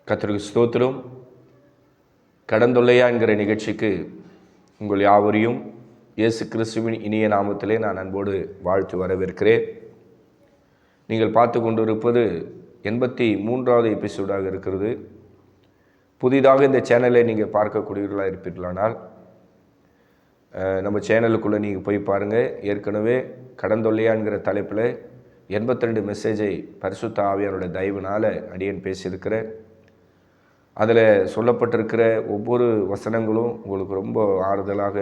கர்த்தருக்கு ஸ்தோத்திரம். கடந்தொல்லையா என்கிற நிகழ்ச்சிக்கு உங்கள் யாவரையும் இயேசு கிறிஸ்துவின் இனிய நாமத்திலே நான் அன்போடு வாழ்த்து வரவேற்கிறேன். நீங்கள் பார்த்து கொண்டிருப்பது 83வது எபிசோடாக இருக்கிறது. புதிதாக இந்த சேனலை நீங்கள் பார்க்கக்கூடியவர்களாக இருப்பீர்களானால் நம்ம சேனலுக்குள்ளே நீங்கள் போய் பாருங்கள். ஏற்கனவே கடந்தொல்லையா என்கிற தலைப்பில் 82 மெசேஜை பரிசுத்த ஆவியானோட தயவுனால் அடியேன் பேசியிருக்கிறேன். அதில் சொல்லப்பட்டிருக்கிற ஒவ்வொரு வசனங்களும் உங்களுக்கு ரொம்ப ஆறுதலாக,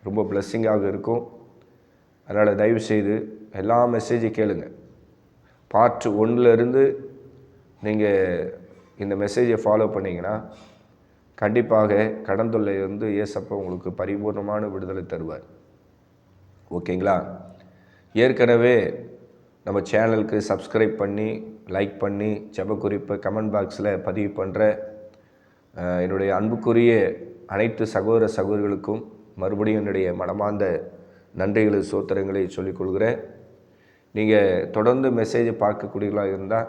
ரொம்ப பிளெஸ்ஸிங்காக இருக்கும். அதனால் தயவுசெய்து எல்லா மெசேஜை கேளுங்க. பார்ட் 1லேருந்து நீங்கள் இந்த மெசேஜை ஃபாலோ பண்ணிங்கன்னா கண்டிப்பாக கடந்தொல்லையிலிருந்து இயேசப்பா உங்களுக்கு பரிபூர்ணமான விடுதலை தருவார். ஓகேங்களா? ஏற்கனவே நம்ம சேனலுக்கு சப்ஸ்கிரைப் பண்ணி, லைக் பண்ணி, ஜெப குறிப்பை கமெண்ட் பாக்ஸில் பதிவு பண்ணுற என்னுடைய அன்புக்குரிய அனைத்து சகோதர சகோதரிகளுக்கும் மறுபடியும் என்னுடைய மனமார்ந்த நன்றிகளை சோத்திரங்களை சொல்லிக்கொள்கிறேன். நீங்கள் தொடர்ந்து மெசேஜை பார்க்கக்கூடியவர்களாக இருந்தால்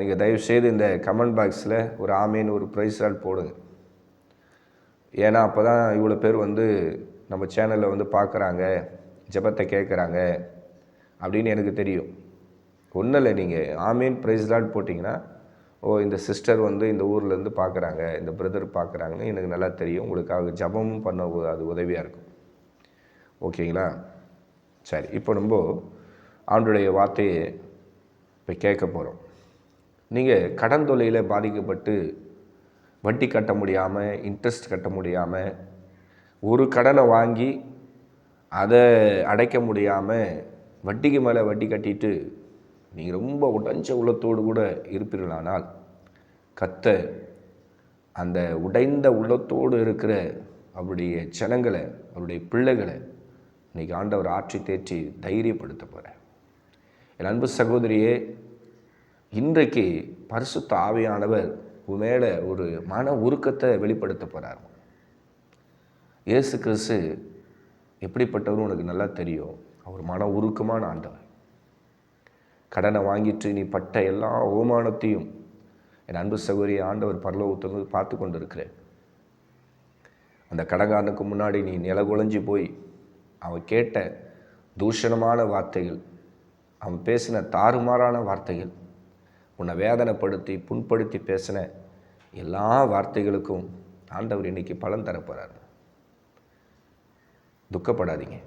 நீங்கள் தயவுசெய்து இந்த கமெண்ட் பாக்ஸில் ஒரு ஆமீன், ஒரு ப்ரைஸ் ராட் போடுங்க. ஏன்னா அப்போ தான் இவ்வளோ பேர் நம்ம சேனலில் பார்க்குறாங்க, ஜெபத்தை கேட்குறாங்க அப்படின்னு எனக்கு தெரியும். ஒன்றும் இல்லை, நீங்கள் ஆமீன் ப்ரைஸ் ராட் போட்டிங்கன்னா, இந்த சிஸ்டர் இந்த ஊர்லேருந்து பார்க்குறாங்க, இந்த பிரதர் பார்க்குறாங்கன்னு எனக்கு நல்லா தெரியும். உங்களுக்காக ஜபமும் பண்ண அது உதவியாக இருக்கும். ஓகேங்களா? சரி, இப்போ நம்ம ஆண்டவருடைய வார்த்தையை இப்போ கேட்க போகிறோம். நீங்கள் கடன் தொல்லையில் பாதிக்கப்பட்டு வட்டி கட்ட முடியாமல், இன்ட்ரெஸ்ட் கட்ட முடியாமல், ஒரு கடனை வாங்கி அதை அடைக்க முடியாமல் வட்டிக்கு மேலே வட்டி கட்டிட்டு நீங்கள் ரொம்ப உடைஞ்ச உள்ளத்தோடு கூட இருப்பீர்களானால், கர்த்தர் அந்த உடைந்த உள்ளத்தோடு இருக்கிற அவருடைய ஜனங்களை, அவருடைய பிள்ளைகளை இன்றைக்கி ஆண்டவர் ஆற்றி தேற்றி தைரியப்படுத்த போகிறார். என் அன்பு சகோதரியே, இன்றைக்கு பரிசுத்த ஆவியானவர் உன் மேலே ஒரு மன உருக்கத்தை வெளிப்படுத்த போகிறார். இயேசு கிறிஸ்து எப்படிப்பட்டவரும் உனக்கு நல்லா தெரியும். அவர் மன உருக்கமான ஆண்டவர். கடனை வாங்கிட்டு நீ பட்ட எல்லா அவமானத்தையும் என் அன்பு சகோதரிய ஆண்டவர் பரலோகத்திலிருந்து பார்த்து கொண்டு இருக்கிறேன். அந்த கடன்காரனுக்கு முன்னாடி நீ நிலகுலைஞ்சி போய் அவன் கேட்ட தூஷணமான வார்த்தைகள், அவன் பேசின தாறுமாறான வார்த்தைகள், உன்னை வேதனைப்படுத்தி புண்படுத்தி பேசின எல்லா வார்த்தைகளுக்கும் ஆண்டவர் இன்னைக்கு பலன் தரப்போகிறார். துக்கப்படாதீங்க,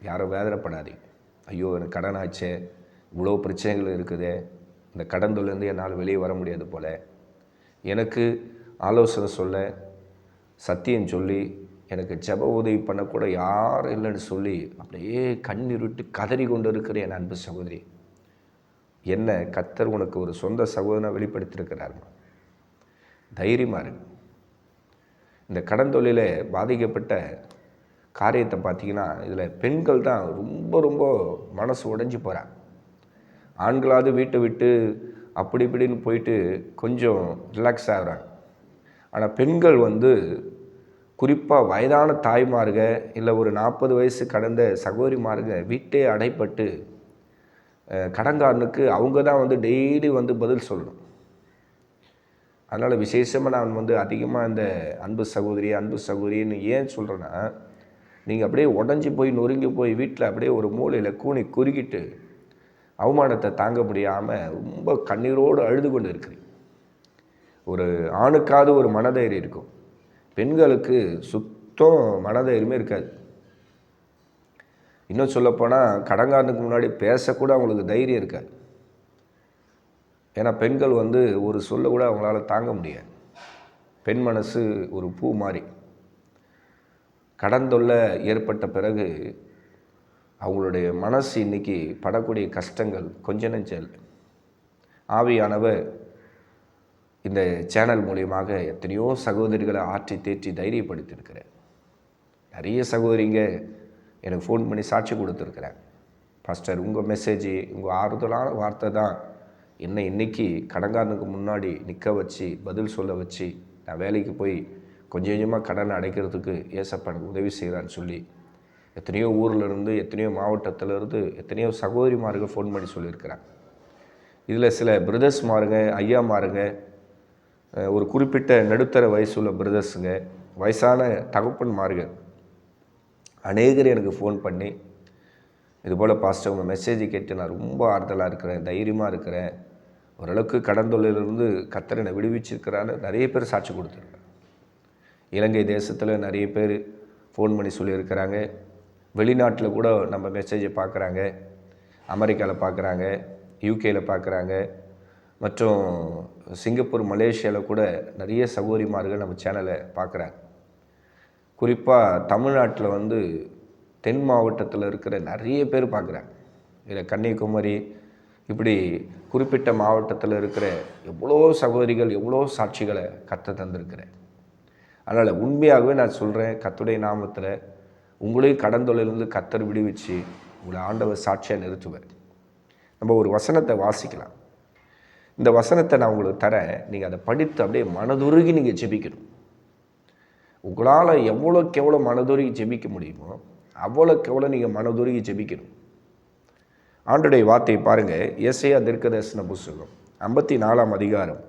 யாரும் வேதனைப்படாதீங்க. ஐயோ, எனக்கு கடன் ஆச்சே, இவ்வளோ பிரச்சனைகள் இருக்குது, இந்த கடன்லேருந்து என்னால் வெளியே வர முடியாது போல், எனக்கு ஆலோசனை சொல்ல, சத்தியம் சொல்லி, எனக்கு ஜெப உதவி பண்ணக்கூட யாரும் இல்லைன்னு சொல்லி அப்படியே கண்ணீருட்டு கதறி கொண்டு இருக்கிற என் அன்பு சகோதரி, என்ன கர்த்தர் உனக்கு ஒரு சொந்த சகோதரனை வெளிப்படுத்தியிருக்கிறார். தைரியமாக இருக்கு. இந்த கடன் தொழிலில் பாதிக்கப்பட்ட காரியத்தை பார்த்திங்கன்னா, இதில் பெண்கள் தான் ரொம்ப ரொம்ப மனசு உடைஞ்சி போகிறாங்க. ஆண்களாவது வீட்டை விட்டு அப்படி இப்படின்னு போயிட்டு கொஞ்சம் ரிலாக்ஸ் ஆகிறாங்க. ஆனால் பெண்கள் குறிப்பாக வயதான தாய்மார்க, இல்லை ஒரு 40 வயசு கடந்த சகோதரிமார்க வீட்டே அடைப்பட்டு கடன்காரனுக்கு அவங்க தான் டெய்லி பதில் சொல்லணும். அதனால் விசேஷமாக நான் அதிகமாக இந்த அன்பு சகோதரின்னு ஏன் சொல்கிறேன்னா, நீங்கள் அப்படியே உடஞ்சி போய் நொறுங்கி போய் வீட்டில் அப்படியே ஒரு மூலையில் கூனி குறுக்கிட்டு அவமானத்தை தாங்க முடியாமல் ரொம்ப கண்ணீரோடு அழுது கொண்டு இருக்கிறீங்க. ஒரு ஆணுக்காவது ஒரு மனதைரியம் இருக்கும், பெண்களுக்கு சுத்தம் மனதைரியமே இருக்காது. இன்னும் சொல்லப்போனால் கடன்காரனுக்கு முன்னாடி பேசக்கூட அவங்களுக்கு தைரியம் இருக்காது. ஏன்னா பெண்கள் ஒரு சொல்ல கூட அவங்களால தாங்க முடியாது. பெண் மனசு ஒரு பூ மாதிரி. கடன் தொல்லை ஏற்பட்ட பிறகு அவங்களுடைய மனசு இன்றைக்கி படக்கூடிய கஷ்டங்கள் கொஞ்ச நெஞ்சல். ஆவியானவர் இந்த சேனல் மூலியமாக எத்தனையோ சகோதரிகளை ஆற்றி தேற்றி தைரியப்படுத்தியிருக்கிறேன். நிறைய சகோதரிங்க எனக்கு ஃபோன் பண்ணி சாட்சி கொடுத்துருக்குறேன். பாஸ்டர், உங்கள் மெசேஜ், உங்கள் ஆறுதலான வார்த்தை தான் என்னை இன்றைக்கி கடன்காரனுக்கு முன்னாடி நிற்க வச்சு பதில் சொல்ல வச்சு நான் வேலைக்கு போய் கொஞ்சம் கொஞ்சமாக கடனை அடைக்கிறதுக்கு ஏசப்பா எனக்கு உதவி செய்கிறான்னு சொல்லி எத்தனையோ ஊர்லேருந்து, எத்தனையோ மாவட்டத்திலேருந்து எத்தனையோ சகோதரிமார்கள் ஃபோன் பண்ணி சொல்லியிருக்கிறாங்க. இதில் சில பிரதர்ஸ்மாருங்க, ஐயாமாருங்க ஒரு குறிப்பிட்ட நடுத்தர வயசுள்ள பிரதர்ஸுங்க, வயசான தகப்பன்மார்கள் அநேகர் எனக்கு ஃபோன் பண்ணி, இதுபோல் பாஸ்டர் உங்கள் மெசேஜை கேட்டு நான் ரொம்ப ஆறுதலாக இருக்கிறேன், தைரியமாக இருக்கிறேன், ஓரளவுக்கு கடன் தொல்லையிலிருந்து கர்த்தர் என்னை விடுவிச்சிருக்கிறான்னு நிறைய பேர் சாட்சி கொடுத்துருக்காங்க. இலங்கை தேசத்தில் நிறைய பேர் ஃபோன் பண்ணி சொல்லியிருக்கிறாங்க. வெளிநாட்டில் கூட நம்ம மெசேஜை பார்க்குறாங்க, அமெரிக்காவில் பார்க்குறாங்க, யூகேயில் பார்க்குறாங்க, மற்றும் சிங்கப்பூர், மலேசியாவில் கூட நிறைய சகோதரிமார்கள் நம்ம சேனலை பார்க்குறாங்க. குறிப்பாக தமிழ்நாட்டில் தென் மாவட்டத்தில் இருக்கிற நிறைய பேர் பார்க்குறாங்க. இதில் கன்னியாகுமரி இப்படி குறிப்பிட்ட மாவட்டத்தில் இருக்கிற எவ்வளோ சகோதரிகள், எவ்வளோ சாட்சிகளை கர்த்தர் தந்திருக்கிறேன். அதனால் உண்மையாகவே நான் சொல்கிறேன், கர்த்தருடைய நாமத்தில் உங்களையும் கடன் தொல்லையிலிருந்து கர்த்தர் விடுவிச்சு உங்களை ஆண்டவர் சாட்சியாக நிறுத்துவார். நம்ம ஒரு வசனத்தை வாசிக்கலாம். இந்த வசனத்தை நான் உங்களுக்கு தரேன், நீங்கள் அதை படித்து அப்படியே மனதுருகி நீங்கள் ஜெபிக்கணும். உங்களால் எவ்வளோக்கு எவ்வளோ மனதுருகி ஜெபிக்க முடியுமோ அவ்வளோக்கு எவ்வளோ நீங்கள் மனதுருகி ஜெபிக்கணும். ஆண்டவருடைய வார்த்தையை பாருங்கள். ஏசாயா தீர்க்கதரிசன புத்தகம் 54ஆம் அதிகாரம்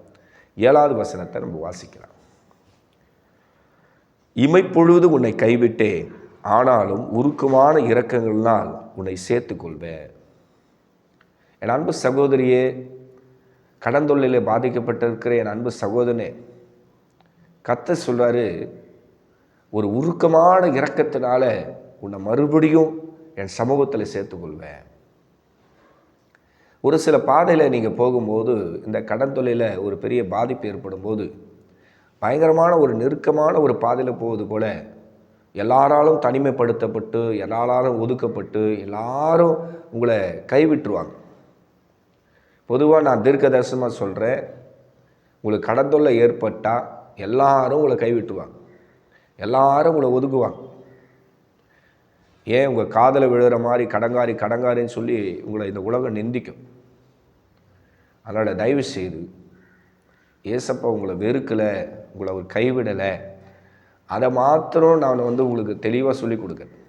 7வது வசனத்தை நம்ம வாசிக்கலாம். இமைப்பொழுது உன்னை கைவிட்டேன், ஆனாலும் உருக்கமான இரக்கங்களினால் உன்னை சேர்த்து கொள்வேன். என் அன்பு சகோதரியே, கடன் தொல்லையில் பாதிக்கப்பட்டிருக்கிற என் அன்பு சகோதரனே, கர்த்தர் சொல்கிறாரு, ஒரு உருக்கமான இரக்கத்தினால உன்னை மறுபடியும் என் சமூகத்தில் சேர்த்துக்கொள்வேன். ஒரு சில பாதையில் நீங்கள் போகும்போது இந்த கடன் தொல்லையில் ஒரு பெரிய பாதிப்பு ஏற்படும் போது பயங்கரமான ஒரு நெருக்கமான ஒரு பாதையில் போவது போல் எல்லாராலும் தனிமைப்படுத்தப்பட்டு, எல்லாராலும் ஒதுக்கப்பட்டு, எல்லாரும் உங்களை கைவிட்டுருவாங்க. பொதுவாக நான் தீர்க்கதரிசனமாக சொல்கிறேன், உங்களுக்கு கடன் தொல்லை ஏற்பட்டால் எல்லாரும் உங்களை கைவிட்டுருவாங்க, எல்லாரும் உங்களை ஒதுக்குவாங்க. ஏன் உங்கள் காதில் விழுகிற மாதிரி கடங்காரின்னு சொல்லி உங்களை இந்த உலகம் நிந்திக்கும். அதனால் தயவு செய்து ஏசப்பா உங்களை வெறுக்கலை, உங்களை அவர் கைவிடலை, அதை மாத்திரம் நான் உங்களுக்கு தெளிவாக சொல்லி கொடுக்குறேன்.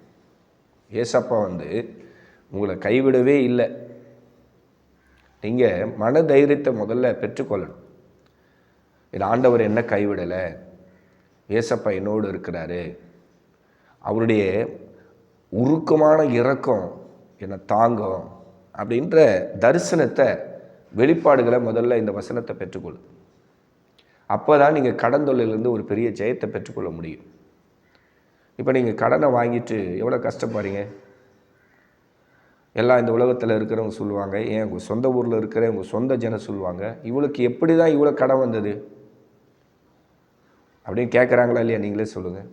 ஏசப்பா உங்களை கைவிடவே இல்லை. நீங்கள் மன தைரியத்தை முதல்ல பெற்றுக்கொள்ளணும். இது ஆண்டவர் என்ன கைவிடலை, ஏசப்பா என்னோடு இருக்கிறாரு, அவருடைய உருக்கமான இரக்கம் என்னை தாங்கும் அப்படின்ற தரிசனத்தை, வெளிப்பாடுகளை முதல்ல இந்த வசனத்தை பெற்றுக்கொள்ளு. அப்போ தான் நீங்கள் கடன் தொல்லையிலேருந்து ஒரு பெரிய ஜெயத்தை பெற்றுக்கொள்ள முடியும். இப்போ நீங்கள் கடனை வாங்கிட்டு எவ்வளோ கஷ்டப்படுறீங்க. எல்லாம் இந்த உலகத்தில் இருக்கிறவங்க சொல்லுவாங்க, ஏன் உங்கள் சொந்த ஊரில் இருக்கிற உங்கள் சொந்த ஜனம் சொல்லுவாங்க, இவளுக்கு எப்படி தான் இவ்வளோ கடன் வந்தது அப்படின்னு கேட்குறாங்களா இல்லையா? நீங்களே சொல்லுங்கள்.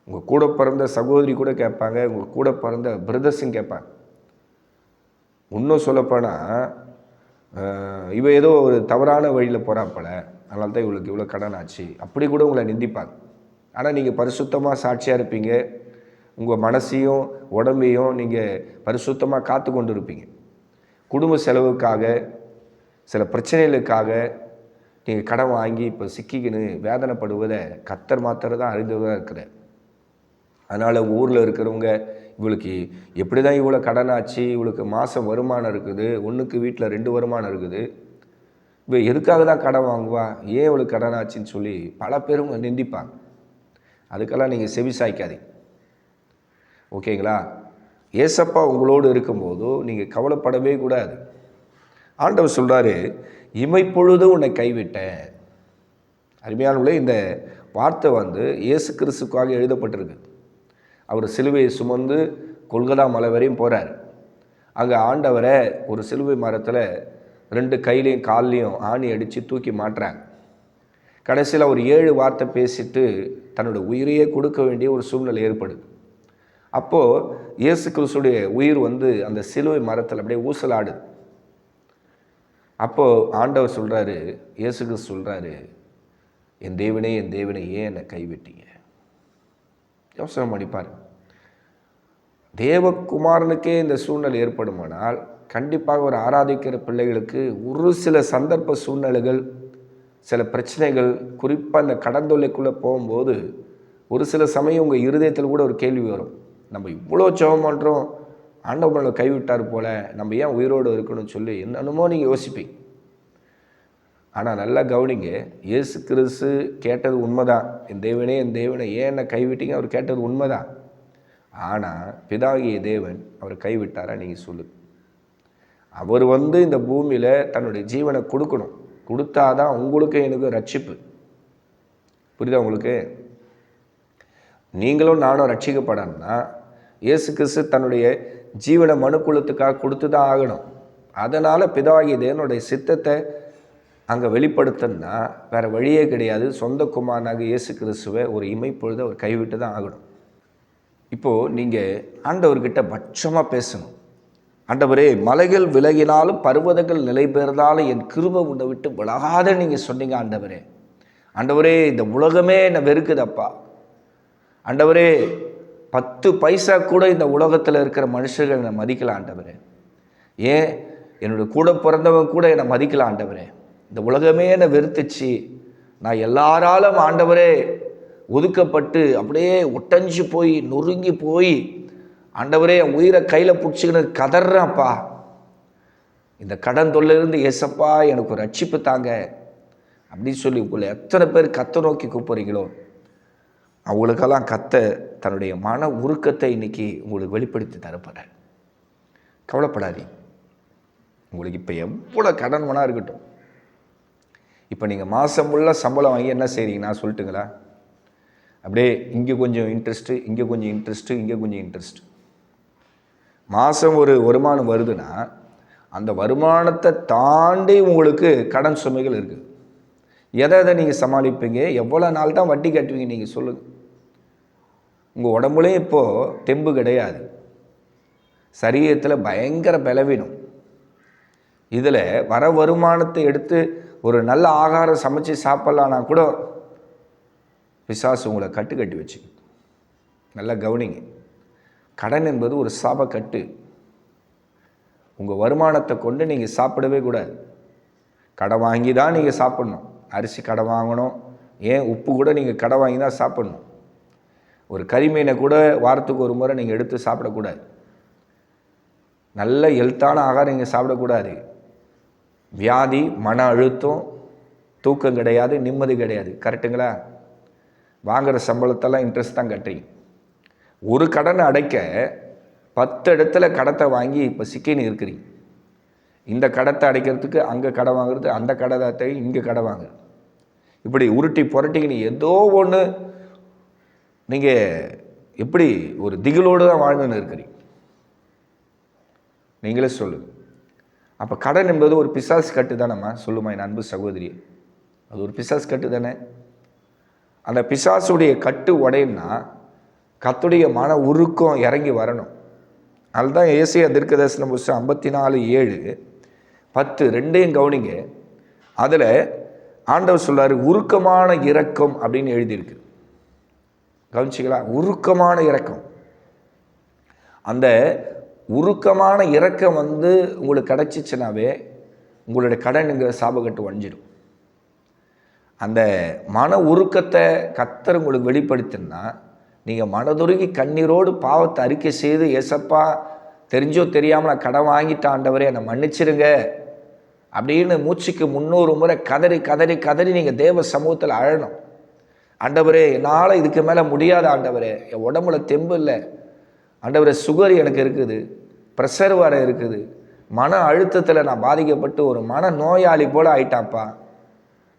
உங்கள் கூட பிறந்த சகோதரி கூட கேட்பாங்க, உங்கள் கூட பிறந்த பிரதர்ஸும் கேட்பாங்க. இன்னும் சொல்லப்போனால் இவ ஏதோ ஒரு தவறான வழியில் போகிறாப்பல, அதனால தான் இவளுக்கு இவ்வளோ கடன் ஆச்சு அப்படி கூட உங்களை நிந்திப்பாங்க. ஆனால் நீங்கள் பரிசுத்தமாக சாட்சியாக இருப்பீங்க. உங்கள் மனசையும் உடம்பையும் நீங்கள் பரிசுத்தமாக காத்து கொண்டு இருப்பீங்க. குடும்ப செலவுக்காக, சில பிரச்சனைகளுக்காக நீங்கள் கடன் வாங்கி இப்போ சிக்கிக்கின்னு வேதனைப்படுவதை கர்த்தர் மாத்திரம் தான் அறிந்ததாக இருக்கிறார். அதனால் ஊரில் இருக்கிறவங்க, இவளுக்கு எப்படி தான் இவ்வளோ கடன் ஆச்சு, இவளுக்கு மாதம் வருமானம் இருக்குது, ஒன்றுக்கு வீட்டில் 2 வருமானம் இருக்குது, இப்போ எதுக்காக தான் கடன் வாங்குவா, ஏன் இவளுக்கு கடன் ஆச்சுன்னு சொல்லி பல பேரும் நிந்திப்பாங்க. அதுக்கெல்லாம் நீங்கள் செவி சாய்க்காதீங்க. ஓகேங்களா? ஏசப்பா உங்களோடு இருக்கும்போது நீங்கள் கவலைப்படவே கூடாது. ஆண்டவர் சொல்கிறாரு, இமைப்பொழுதும் உன்னை கைவிட்டேன். அருமையானவர்களே, இந்த வார்த்தை இயேசு கிறிஸ்துக்காக எழுதப்பட்டிருக்கு. அவர் சிலுவையை சுமந்து கொல்கதா மலை வரையும் போகிறார். அங்கே ஆண்டவரை ஒரு சிலுவை மரத்தில் 2 கையிலையும் கால்லையும் ஆணி அடித்து தூக்கி மாட்டுறாங்க. கடைசியில் ஒரு 7 வார்த்தை பேசிட்டு தன்னோட உயிரையே கொடுக்க வேண்டிய ஒரு சூழ்நிலை ஏற்படுது. அப்போது இயேசு கிறிஸ்துடைய உயிர் அந்த சிலுவை மரத்தில் அப்படியே ஊசலாடுது. அப்போது ஆண்டவர் சொல்கிறாரு, இயேசு கிறிஸ்து சொல்கிறாரு, என் தேவனே என் தேவனே ஏன் என்னை கைவிட்டீங்க. யோசனை பண்ணிப்பார். தேவகுமாரனுக்கே இந்த சூழ்நிலை ஏற்படுமானால் கண்டிப்பாக ஒரு ஆராதிக்கிற பிள்ளைகளுக்கு ஒரு சில சந்தர்ப்ப சூழ்நிலைகள், சில பிரச்சனைகள், குறிப்பாக இந்த கடன் தொல்லைக்குள்ளே போகும்போது ஒரு சில சமயம் உங்கள் இருதயத்தில் கூட ஒரு கேள்வி வரும், நம்ம இவ்வளோ ஜெபம் பண்ணுறோம், ஆண்டவனை கைவிட்டார் போல், நம்ம ஏன் உயிரோடு இருக்கணும்னு சொல்லி என்னென்னமோ நீங்கள் யோசிப்பீங்க. ஆனால் நல்லா கவனிங்க, இயேசு கிறிஸ்து கேட்டது உண்மைதான். என் தேவனே ஏன் என்னை கைவிட்டீங்க? அவர் கேட்டது உண்மைதான். ஆனால் பிதாகிய தேவன் அவரை கைவிட்டாரா? நீங்கள் சொல்லுங்க. அவர் இந்த பூமியில் தன்னுடைய ஜீவனை கொடுக்கணும். கொடுத்தாதான் உங்களுக்கு எனக்கு ரட்சிப்பு. புரியுதா உங்களுக்கு? நீங்களும் நானும் ரட்சிக்கப்படணும்னா இயேசு கிறிஸ்து தன்னுடைய ஜீவனை மனுக்குலத்துக்காக கொடுத்து தான் ஆகணும். அதனால் பிதாகிய தேவனுடைய சித்தத்தை அங்கே வெளிப்படுத்தினா வேறு வழியே கிடையாது. சொந்த குமாரனாக இயேசு கிறிஸ்துவை ஒரு இமைப்பொழுது அவர் கைவிட்டு தான் ஆகணும். இப்போது நீங்கள் ஆண்டவர்கிட்ட பட்சமாக பேசணும். ஆண்டவரே, மலைகள் விலகினாலும் பர்வதங்கள் நிலை பெறுதாலும் என் கிருபை உன்னை விட்டு விலகாத நீங்கள் சொன்னீங்க. ஆண்டவரே, இந்த உலகமே என்னை வெறுக்குதப்பா. ஆண்டவரே, 10 பைசா கூட இந்த உலகத்தில் இருக்கிற மனுஷர்கள் என்னை மதிக்கல ஆண்டவரே. ஏன் என்னுடைய கூட பிறந்தவங்க கூட என்னை மதிக்கல ஆண்டவரே. இந்த உலகமே என்னை வெறுத்துச்சு. நான் எல்லாராலும் ஆண்டவரே ஒதுக்கப்பட்டு அப்படியே ஒட்டஞ்சு போய் நொறுங்கி போய் ஆண்டவரே என் உயிரை கையில் பிடிச்சிக்கின்னு கதறாப்பா. இந்த கடன் தொல்லிருந்து ஏசப்பா எனக்கு ஒரு ரட்சிப்பு தாங்க அப்படின்னு சொல்லி உங்களை எத்தனை பேர் கத்த நோக்கி கூப்பிட்றீங்களோ அவங்களுக்கெல்லாம் கத்த தன்னுடைய மன உருக்கத்தை இன்னைக்கு உங்களுக்கு வெளிப்படுத்தி தரப்படுறேன். கவலைப்படாதீங்க. உங்களுக்கு இப்போ எவ்வளோ கடன் வேணா இருக்கட்டும். இப்போ நீங்கள் மாதம் ஃபுல்லாக சம்பளம் வாங்கி என்ன செய்கிறீங்க நான் சொல்லட்டுங்களா? அப்படியே இங்கே கொஞ்சம் இன்ட்ரெஸ்ட்டு, இங்கே கொஞ்சம் இன்ட்ரெஸ்ட்டு, இங்கே கொஞ்சம் இன்ட்ரெஸ்ட். மாதம் ஒரு வருமானம் வருதுன்னா அந்த வருமானத்தை தாண்டி உங்களுக்கு கடன் சுமைகள் இருக்குது. எதை நீங்கள் சமாளிப்பீங்க? எவ்வளோ நாள் தான் வட்டி கட்டுவீங்க? நீங்கள் சொல்லுங்கள். உங்கள் உடம்புலேயும் இப்போது தெம்பு கிடையாது. சரீரத்தில் பயங்கர பலவீனம். இதில் வர வருமானத்தை எடுத்து ஒரு நல்ல ஆகாரம் சமைச்சு சாப்பிட்லான்னா கூட பிசாசு உங்களை கட்டி வச்சு. நல்லா கவனிங்க. கடன் என்பது ஒரு சாபக்கட்டு. உங்கள் வருமானத்தை கொண்டு நீங்கள் சாப்பிடவே கூடாது. கடை வாங்கி தான் நீங்கள் சாப்பிட்ணும். அரிசி கடை வாங்கணும். ஏன் உப்பு கூட நீங்கள் கடை வாங்கி தான் சாப்பிட்ணும். ஒரு கறிமீனை கூட வாரத்துக்கு ஒரு முறை நீங்கள் எடுத்து சாப்பிடக்கூடாது. நல்ல ஹெல்த்தான ஆகாரம் நீங்கள் சாப்பிடக்கூடாது. வியாதி, மன அழுத்தம், தூக்கம் கிடையாது, நிம்மதி கிடையாது. கரெக்டுங்களா? வாங்குகிற சம்பளத்தெல்லாம் இன்ட்ரெஸ்ட் தான் கட்டுறீங்க. ஒரு கடனை அடைக்க 10 இடத்துல கடத்தை வாங்கி இப்போ சிக்கின்னு இருக்கிறீங்க. இந்த கடத்தை அடைக்கிறதுக்கு அங்கே கடை வாங்குறது, அந்த கடை இங்கே கடை வாங்குறது, இப்படி உருட்டி புரட்டிக்கின்னு ஏதோ ஒன்று நீங்கள் எப்படி ஒரு திகிலோடு தான் வாழ்ந்துன்னு இருக்கிறீங்க. நீங்களே சொல்லுங்கள். அப்போ கடன் என்பது ஒரு பிசாசு கட்டு தானம்மா? சொல்லுமா என் அன்பு சகோதரி? அது ஒரு பிசாசு கட்டு தானே? அந்த பிசாசுடைய கட்டு உடையன்னா கர்த்தருடைய மன உருக்கம் இறங்கி வரணும். அதுதான் ஏசாயா தீர்க்கதரிசன புத்தகம் 54:7, 10 ரெண்டையும் கவனிங்க. அதில் ஆண்டவர் சொல்றாரு, உருக்கமான இரக்கம் அப்படின்னு எழுதியிருக்கு. கவனிச்சிங்களா? உருக்கமான இரக்கம். அந்த உருக்கமான இரக்கம் உங்களுக்கு கிடைச்சிச்சுனாவே உங்களுடைய கடன்ங்கிற சாபக்கட்டு வஞ்சிடும். அந்த மன உருக்கத்தை கர்த்தர் உங்களுக்கு வெளிப்படுத்தினா நீங்கள் மனதுருகி கண்ணீரோடு பாவத்தை அறிக்கை செய்து, ஏசப்பா தெரிஞ்சோ தெரியாமல் நான் கடன் வாங்கிட்ட ஆண்டவரே என்னை மன்னிச்சிருங்க அப்படின்னு மூச்சுக்கு 300 முறை கதறி கதறி கதறி நீங்கள் தேவ சமூகத்தில் அழணும். ஆண்டவரே, என்னால் இதுக்கு மேலே முடியாத ஆண்டவரே, என் உடம்புல தெம்பு இல்லை ஆண்டவரே, சுகர் எனக்கு இருக்குது, ப்ரெஷர் வர இருக்குது, மன அழுத்தத்தில் நான் பாதிக்கப்பட்டு ஒரு மன நோயாளி போல் ஆயிட்டாப்பா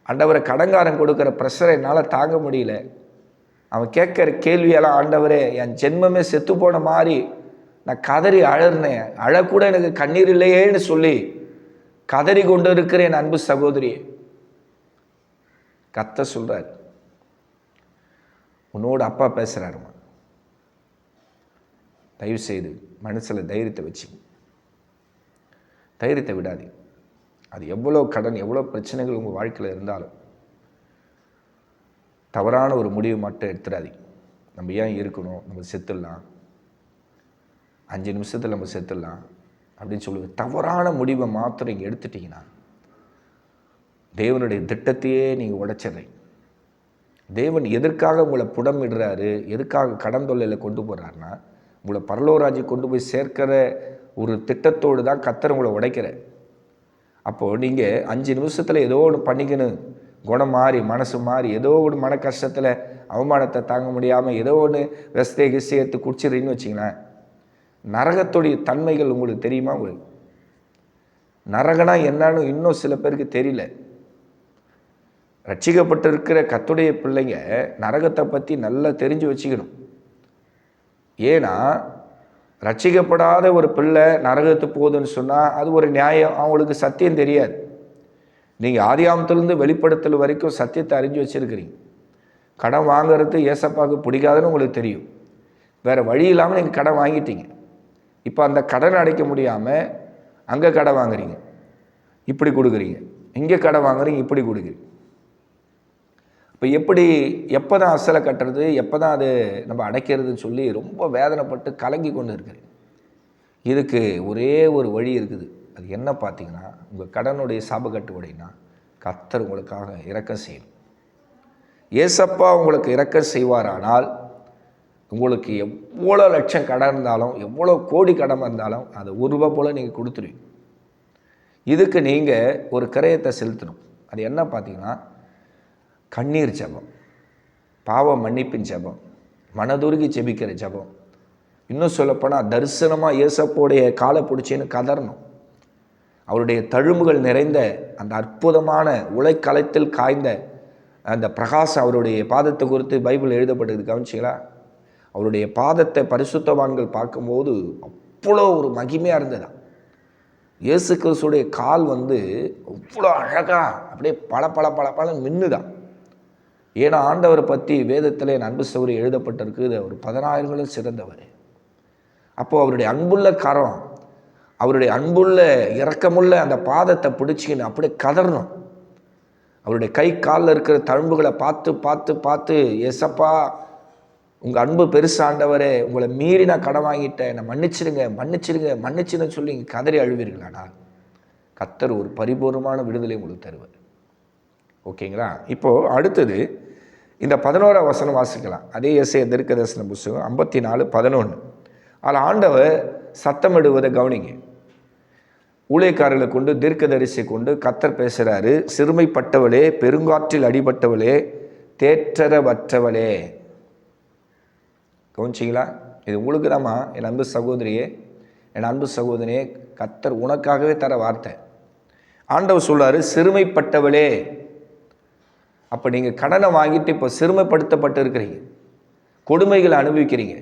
ஆண்டவரை, கடங்காரன் கொடுக்குற ப்ரெஷரை என்னால் தாங்க முடியல, அவன் கேட்குற கேள்வியெல்லாம் ஆண்டவரே என் ஜென்மமே செத்து போன மாதிரி நான் கதறி அழறினேன், அழக்கூட எனக்கு கண்ணீர் இல்லையேன்னு சொல்லி கதறி கொண்டு இருக்கிற என் அன்பு சகோதரியே, கர்த்தர் சொல்றார், உன்னோட அப்பா பேசுகிறாருமா, தயவு செய்து மனசில் தைரியத்தை வச்சு, தைரியத்தை விடாதீங்க. அது எவ்வளோ கடன், எவ்வளோ பிரச்சனைகள் உங்கள் வாழ்க்கையில் இருந்தாலும் தவறான ஒரு முடிவு மட்டும் எடுத்துடாதீங்க. நம்ம ஏன் இருக்கணும், நம்ம செத்துடலாம், 5 நிமிஷத்தில் நம்ம செத்துடலாம் அப்படின்னு சொல்லுவது தவறான முடிவை மாத்திரம் இங்கே எடுத்துட்டிங்கன்னா தேவனுடைய திட்டத்தையே நீங்கள் உடைச்சிடுறீங்க. தேவன் எதற்காக உங்களை புடமிடுறாரு, எதுக்காக கடன் தொல்லையில் கொண்டு போகிறாருன்னா உங்களை பரலோராஜ்யம் கொண்டு போய் சேர்க்கிற ஒரு திட்டத்தோடு தான் கர்த்தர் உங்களை உடைக்கிற. அப்போது நீங்கள் 5 நிமிஷத்தில் ஏதோ ஒன்று பண்ணிக்கணும், குணம் மாறி மனசு மாறி ஏதோ ஒரு மன கஷ்டத்தில் அவமானத்தை தாங்க முடியாமல் ஏதோ ஒன்று வெஸ்தே கிசையத்து குடிச்சிடுறீன்னு வச்சிங்களேன், நரகத்துடைய தன்மைகள் உங்களுக்கு தெரியுமா? உங்களுக்கு நரகனா என்னன்னு இன்னும் சில பேருக்கு தெரியல. ரட்சிக்கப்பட்டிருக்கிற கர்த்தருடைய பிள்ளைங்க நரகத்தை பற்றி நல்லா தெரிஞ்சு வச்சுக்கணும். ஏன்னா ரட்சிக்கப்படாத ஒரு பிள்ளை நரகத்துக்கு போகுதுன்னு சொன்னால் அது ஒரு நியாயம், அவங்களுக்கு சத்தியம் தெரியாது. நீங்கள் ஆதியாமத்திலிருந்து வெளிப்படுத்தல் வரைக்கும் சத்தியத்தை அறிஞ்சு வச்சுருக்கிறீங்க. கடன் வாங்கிறது ஏசப்பாவுக்கு பிடிக்காதுன்னு உங்களுக்கு தெரியும். வேறு வழி இல்லாமல் நீங்கள் கடன் வாங்கிட்டீங்க. இப்போ அந்த கடன் அடைக்க முடியாமல் அங்கே கடன் வாங்குறீங்க, இப்படி கொடுக்குறீங்க, இங்கே கடன் வாங்குறீங்க, இப்படி கொடுக்குறீங்க. இப்போ எப்போ தான் அசலை கட்டுறது, எப்போ தான் அது நம்ம அடைக்கிறதுன்னு சொல்லி ரொம்ப வேதனைப்பட்டு கலங்கி கொண்டு இருக்கிறேன். இதுக்கு ஒரே ஒரு வழி இருக்குது. அது என்ன பார்த்தீங்கன்னா, உங்கள் கடனுடைய சாபக்கட்டு உடையினா கர்த்தர் உங்களுக்காக இரக்கம் செய்யணும். ஏசப்பா உங்களுக்கு இரக்கம் செய்வாரானால் உங்களுக்கு எவ்வளோ லட்சம் கடன் இருந்தாலும், எவ்வளோ கோடி கடன் இருந்தாலும் அதை ரூபா போல் நீங்கள் கொடுத்துருவீங்க. இதுக்கு நீங்கள் ஒரு கிரயத்தை செலுத்தணும். அது என்ன பார்த்தீங்கன்னா, கண்ணீர் ஜெபம், பாவ மன்னிப்பின் ஜெபம், மனதுருகி ஜெபிக்கிற ஜெபம். இன்னும் சொல்லப்போனால் தரிசனமாக இயேசப்போடைய காலை பிடிச்சின்னு கதறணும். அவருடைய தழும்புகள் நிறைந்த அந்த அற்புதமான உலைக்களத்தில் காய்ந்த அந்த பிரகாசம் அவருடைய பாதத்தை குறித்து பைபிள் எழுதப்பட்டது கவனிச்சிங்களா? அவருடைய பாதத்தை பரிசுத்தவான்கள் பார்க்கும்போது அவ்வளோ ஒரு மகிமையாக இருந்ததா. இயேசு கிறிஸ்துடைய கால் அவ்வளோ அழகாக அப்படியே பல மின்னுதான். ஏன்னா ஆண்டவரை பற்றி வேதத்தில் என் அன்பு சௌரி எழுதப்பட்டிருக்கு, அவர் 10,000ங்களும் சிறந்தவர். அப்போது அவருடைய அன்புள்ள கரம், அவருடைய அன்புள்ள இரக்கமுள்ள அந்த பாதத்தை பிடிச்சிக்கின்னு அப்படியே கதறணும். அவருடைய கை காலில் இருக்கிற தழும்புகளை பார்த்து பார்த்து பார்த்து, ஏசப்பா உங்கள் அன்பு பெருசாண்டவரே, உங்களை மீறி நான் கடன் வாங்கிட்டேன், என்னை மன்னிச்சிடுங்க சொல்லி இங்கே கதறி அழுவீர்களானால் கர்த்தர் ஒரு பரிபூர்ணமான விடுதலை உங்களுக்கு தருவார். ஓகேங்களா? இப்போது அடுத்தது இந்த 11ஆம் வசனம் வாசிக்கலாம். அதே எஸ்ஏ தீர்க்கதரிசன புத்தகம் 54:11. அதில் ஆண்டவர் சத்தமிடுவதை கவனிங்க. ஊழியக்காரர்களை கொண்டு தீர்க்கதரிசியை கொண்டு கர்த்தர் பேசுகிறாரு. சிறுமைப்பட்டவளே, பெருங்காற்றில் அடிபட்டவளே, தேற்றரவற்றவளே. கவனிச்சிங்களா? இது உங்களுக்கு தாம்மா என் அன்பு சகோதரியே, என் அன்பு சகோதரியே, கர்த்தர் உனக்காகவே தர வார்த்தை. ஆண்டவர் சொல்றாரு, சிறுமைப்பட்டவளே. அப்போ நீங்கள் கடனை வாங்கிட்டு இப்போ சிறுமைப்படுத்தப்பட்டு இருக்கிறீங்க, கொடுமைகளை அனுபவிக்கிறீங்க.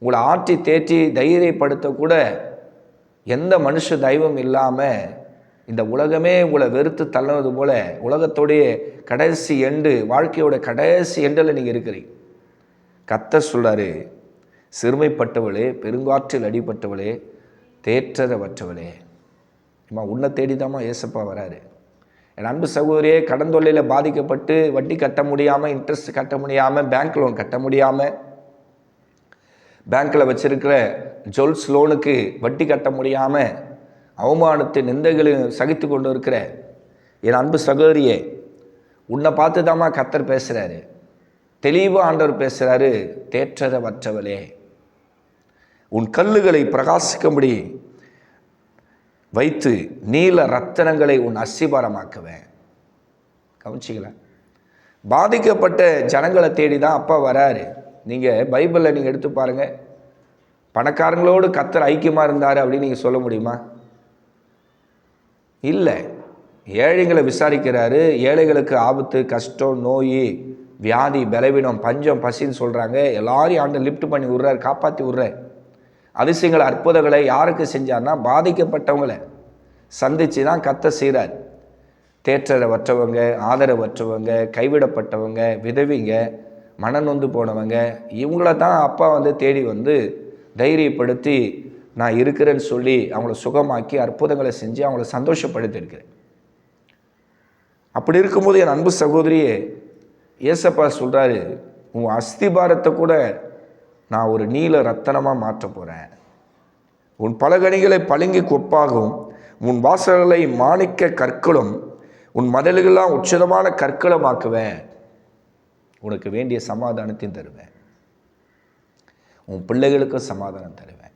உங்களை ஆற்றி தேற்றி தைரியப்படுத்தக்கூட எந்த மனுஷ தெய்வம் இல்லாமல் இந்த உலகமே உங்களை வெறுத்து தள்ளுவது போல உலகத்தோடைய கடைசி எண்டு, வாழ்க்கையோட கடைசி எண்டில் நீங்கள் இருக்கிறீங்க. கர்த்தர் சொல்றாரு, சிறுமைப்பட்டவளே, பெருங்காற்றில் அடிபட்டவளே, தேற்றரவற்றவளே. அம்மா உன்னை தேடிதாம்மா ஏசப்பா வராரு. என் அன்பு சகோதரியே, கடன் தொல்லையில் பாதிக்கப்பட்டு வட்டி கட்ட முடியாமல், இன்ட்ரெஸ்ட் கட்ட முடியாமல், பேங்க் லோன் கட்ட முடியாமல், பேங்க்கில் வச்சிருக்கிற ஜுவல்ஸ் லோனுக்கு வட்டி கட்ட முடியாமல் அவமானத்தை நிந்தைகளையும் சகித்து கொண்டு இருக்கிற என் அன்பு சகோதரியே, உன்னை பார்த்து தாம்மா கர்த்தர் பேசுகிறாரு. தெளிவாக ஆண்டவர் பேசுகிறாரு, தேற்றரவற்றவளே, உன் கல்லுகளை பிரகாசிக்கும்படி வைத்து நீல ரத்தனங்களை உன் அஸ்திபாரமாக்குவேன். கவனிச்சிங்களா? பாதிக்கப்பட்ட ஜனங்களை தேடி தான் அப்பா வராரு. நீங்கள் பைபிளில் நீங்கள் எடுத்து பாருங்கள், பணக்காரங்களோடு கர்த்தர் ஐக்கியமாக இருந்தார் அப்படின்னு நீங்கள் சொல்ல முடியுமா? இல்லை. ஏழைகளை விசாரிக்கிறாரு. ஏழைகளுக்கு ஆபத்து, கஷ்டம், நோய், வியாதி, பலவீனம், பஞ்சம், பசின்னு சொல்கிறாங்க. எல்லாரையும் ஆண்டு லிஃப்ட் பண்ணி விட்றாரு, காப்பாற்றி விட்றாரு. அதிசயங்களை அற்புதங்களை யாருக்கு செஞ்சார்னா பாதிக்கப்பட்டவங்களை சந்தித்து தான் கர்த்தர் செய்கிறார். தேற்றரவற்றவங்க, ஆதரவற்றவங்க, கைவிடப்பட்டவங்க, விதவிங்க, மனநொந்து போனவங்க, இவங்கள தான் அப்பா தேடி தைரியப்படுத்தி நான் இருக்கிறேன்னு சொல்லி அவங்கள சுகமாக்கி அற்புதங்களை செஞ்சு அவங்கள சந்தோஷப்படுத்தியிருக்கிறேன். அப்படி இருக்கும்போது என் அன்பு சகோதரியே, ஏசப்பா சொல்கிறாரு, உன் அஸ்திபாரத்தை கூட நான் ஒரு நீல ரத்தனமாக மாற்ற போகிறேன். உன் பலகணிகளை பளிங்கு கொப்பாகவும், உன் வாசல்களை மாணிக்க கற்களும், உன் மதில்களெல்லாம் உச்சிதமான கற்களமாக்குவேன். உனக்கு வேண்டிய சமாதானத்தையும் தருவேன், உன் பிள்ளைகளுக்கும் சமாதானம் தருவேன்.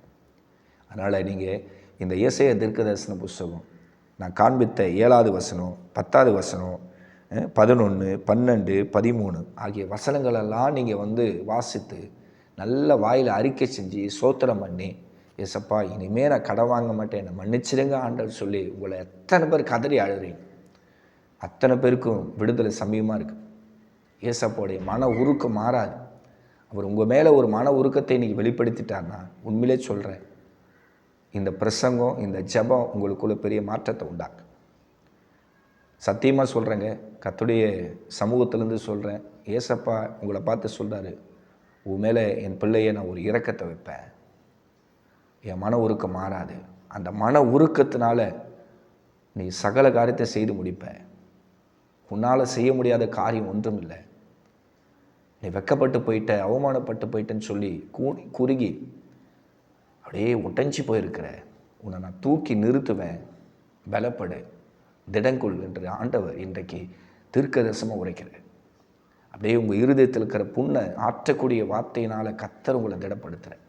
அதனால் நீங்கள் இந்த ஏசாயா தீர்க்கதரிசன புஸ்தகம் நான் காண்பித்த 7வது வசனம், 10வது வசனம், 11, 12, 13 ஆகிய வசனங்களெல்லாம் நீங்கள் வாசித்து நல்ல வாயில் அறிக்கை செஞ்சு சோத்திரம் பண்ணி, ஏசப்பா இனிமேல் நான் கடன் வாங்க மாட்டேன், என்னை மன்னிச்சிடுங்க ஆண்டவர் சொல்லி உங்களை எத்தனை பேர் கதறி அழுறீங்க. அத்தனை பேருக்கும் விடுதலை சமயமாக இருக்குது. ஏசப்பாவுடைய மன உருக்கம் மாறாது. அவர் உங்கள் மேலே ஒரு மன உருக்கத்தை இன்றைக்கி வெளிப்படுத்திட்டார்னா, உண்மையிலே சொல்கிறேன், இந்த பிரசங்கம், இந்த ஜெபம் உங்களுக்குள்ள பெரிய மாற்றத்தை உண்டாக்கு. சத்தியமாக சொல்கிறேங்க, கர்த்தருடைய சமூகத்திலேருந்து சொல்கிறேன். ஏசப்பா உங்களை பார்த்து சொல்கிறாரு, உன் மேலே என் பிள்ளையை நான் ஒரு இரக்கத்தை வைப்பேன், என் மன உருக்கம் மாறாது. அந்த மன உருக்கத்தினால நீ சகல காரியத்தை செய்து முடிப்ப. உன்னால் செய்ய முடியாத காரியம் ஒன்றும் இல்லை. நீ வெக்கப்பட்டு போயிட்ட, அவமானப்பட்டு போயிட்டேன்னு சொல்லி குறுகி அப்படியே உடைஞ்சி போயிருக்கிற, உன்னை நான் தூக்கி நிறுத்துவேன், பலப்படு, திடங்குள் என்று ஆண்டவர் இன்றைக்கு தீர்க்கதரிசனமாக உரைக்கிறேன். அப்படியே உங்கள் இருதயத்தில் இருக்கிற புண்ணை ஆற்றக்கூடிய வார்த்தையினால் கர்த்தர் உங்களை திடப்படுத்துகிறேன்.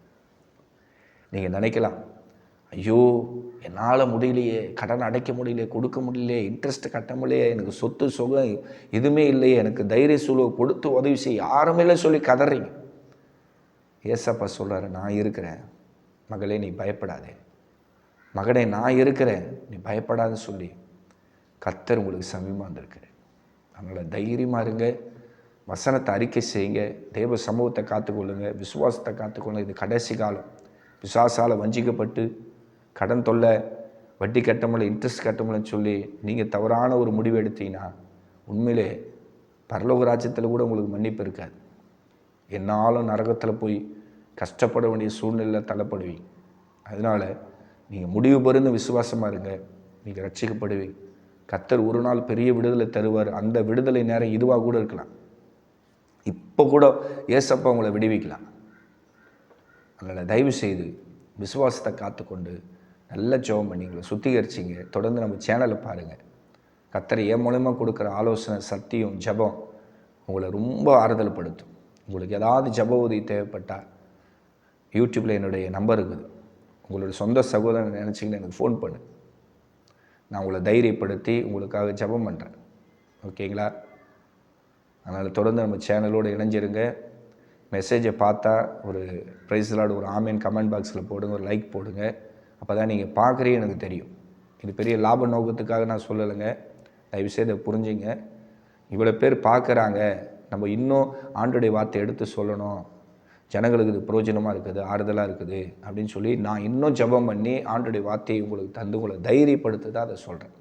நீங்கள் நினைக்கலாம், ஐயோ என்னால் முடியலையே, கடன் அடைக்க முடியலையே, கொடுக்க முடியலையே, இன்ட்ரெஸ்ட் கட்ட முடியலையே, எனக்கு சொத்து சுகம் எதுவுமே இல்லையே, எனக்கு தைரிய சூழல் கொடுத்து உதவி செய்ய யாருமே இல்லை சொல்லி கதறீங்க. ஏசப்பா சொல்கிறாரு, நான் இருக்கிறேன் மகளே, நீ பயப்படாதே, மகனே நான் இருக்கிறேன், நீ பயப்படாதுன்னு சொல்லி கர்த்தர் உங்களுக்கு சமீபமாக வந்திருக்கிறேன். அதனால் தைரியமாக இருங்க, வசனத்தை அறிக்கை செய்யுங்க, தேவ சமூகத்தை காத்துக்கொள்ளுங்க, விசுவாசத்தை காத்துக்கொள்ளுங்க. இது கடைசி காலம். பிசாசால் வஞ்சிக்கப்பட்டு கடன் தொல்லை, வட்டி கட்ட முடியல, இன்ட்ரெஸ்ட் கட்ட முடியலன்னு சொல்லி நீங்கள் தவறான ஒரு முடிவு எடுத்தீங்கன்னா உண்மையிலே பரலோக ராஜ்யத்தில் கூட உங்களுக்கு மன்னிப்பு இருக்காது. என்னாலும் நரகத்தில் போய் கஷ்டப்பட வேண்டிய சூழ்நிலையில் தள்ளப்படுவீங்க. அதனால் நீங்கள் முடிவு பெறுன்னு விசுவாசமாக இருங்க, நீங்கள் ரட்சிக்கப்படுவீங்க. கர்த்தர் ஒரு நாள் பெரிய விடுதலை தருவார். அந்த விடுதலை நேரம் இதுவாக கூட இருக்கலாம். இப்போ கூட ஏசப்பா உங்களை விடுவிக்கலாம். அதனால் தயவு செய்து விசுவாசத்தை காத்துக்கொண்டு நல்ல ஜெபம் பண்ணி உங்களை சுத்திகரிச்சிங்க. தொடர்ந்து நம்ம சேனலை பாருங்கள். கர்த்தர் என் மூலமாக கொடுக்குற ஆலோசனை, சத்தியம், ஜெபம் உங்களை ரொம்ப ஆறுதல் படுத்தும். உங்களுக்கு ஏதாவது ஜெப உதவி தேவைப்பட்டால் யூடியூப்பில் என்னுடைய நம்பர் இருக்குது. உங்களுடைய சொந்த சகோதரன் நினச்சிங்கன்னா எனக்கு ஃபோன் பண்ணு. நான் உங்களை தைரியப்படுத்தி உங்களுக்காக ஜெபம் பண்ணுறேன். ஓகேங்களா? அதனால் தொடர்ந்து நம்ம சேனலோடு இணைஞ்சிருங்க. மெசேஜை பார்த்தா ஒரு ப்ரைஸ் லார்ட், ஒரு ஆமேன் கமெண்ட் பாக்ஸில் போடுங்க, ஒரு லைக் போடுங்க. அப்போ தான் நீங்கள் பார்க்குறீங்க எனக்கு தெரியும். இது பெரிய லாப நோக்கத்துக்காக நான் சொல்லலைங்க. தயவுசெய்து அதை புரிஞ்சுங்க. இவ்வளோ பேர் பார்க்குறாங்க, நம்ம இன்னும் ஆண்டோடைய வார்த்தை எடுத்து சொல்லணும், ஜனங்களுக்கு இது பிரயோஜனமாக இருக்குது, ஆறுதலாக இருக்குது அப்படின்னு சொல்லி நான் இன்னும் ஜெபம் பண்ணி ஆண்டோடைய வார்த்தையை உங்களுக்கு தந்து உங்களை தைரியப்படுத்த தான் அதை சொல்கிறேன்.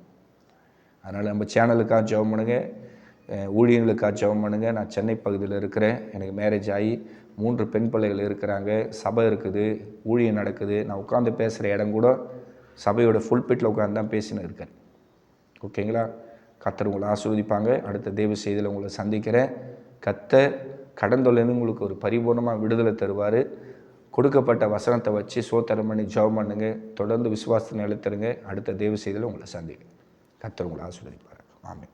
அதனால் நம்ம சேனலுக்காக ஜெபம் பண்ணுங்க, ஊழியர்களுக்காக ஜெபம் பண்ணுங்க. நான் சென்னை பகுதியில் இருக்கிறேன். எனக்கு மேரேஜ் ஆகி 3 பெண் பிள்ளைகள் இருக்கிறாங்க. சபை இருக்குது, ஊழியம் நடக்குது. நான் உட்காந்து பேசுகிற இடம் கூட சபையோட ஃபுல்பிட்டில் உட்காந்து தான் பேசின்னு இருக்கேன். ஓகேங்களா? கர்த்தர் உங்களை ஆசீர்வதிப்பாங்க. அடுத்த தேவ செய்தியில் உங்களை சந்திக்கிறேன். கர்த்தர் கடந்தொல்லேருந்து உங்களுக்கு ஒரு பரிபூர்ணமாக விடுதலை தருவார். கொடுக்கப்பட்ட வசனத்தை வச்சு சோத்திரம் பண்ணி ஜெபம் பண்ணுங்க. தொடர்ந்து விசுவாசத்தை நிலைத்திருங்க. அடுத்த தேவ செய்தியில் உங்களை சந்திக்கிறேன். கர்த்தர் உங்களை ஆசீர்வதிப்பார். ஆமென்.